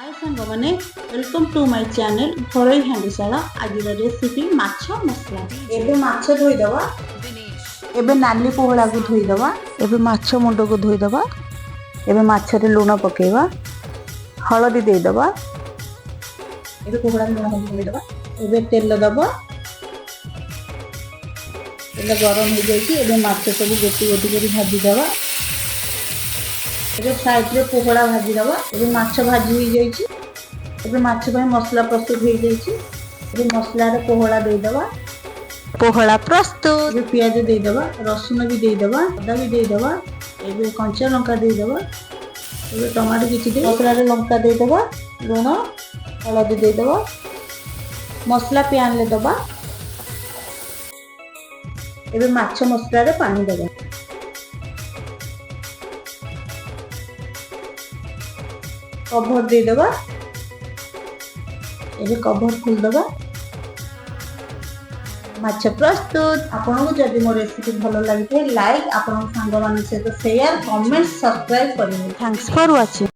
हाय सांग मैंने welcome to my channel घरोई हांडीशाला। आज रेसिपी माछ मसला। एबे माछ धोई दवा। एबे नाली पोहड़ा को धोई दवा। एबे माछ मुंड को धोई दवा। एबे माछ रे लूण पकेवा, हळदी दे दवा। एबे पोहड़ा लूण हळदी दे दवा। एबे तेल दबा। तेल गरम हो जाई। एबे माछ सब गोटी गोटी करी भाजी दवा। एबे साइड रे पोहड़ा भाजी दवा। एबे माछ भाजी हो जाई। एबे माछ भाई मसला प्रस्तुत हो जाई। एबे मसला रे पोहड़ा दे दवा। पोहड़ा प्रस्तुत। एबे प्याज दे दवा, रसुन भी दे दवा, अदा भी दे दवा। एबे कंचा लंका दे दवा। एबे टमाटो किछि दे मसला रे लंका दे दवा, लूण हळदी दे दवा। मसला प्यान ले दवा। एबे माछ मसला रे पानी दवा। कवर दे दवा। एबे कवर खोल दवा। माछ प्रस्तुत। आपनको जदि मो रेसिपी भलो लागिते लाइक, आपन सांग मान सहित शेयर, कमेंट, सब्सक्राइब करिवे। Thanks for watching.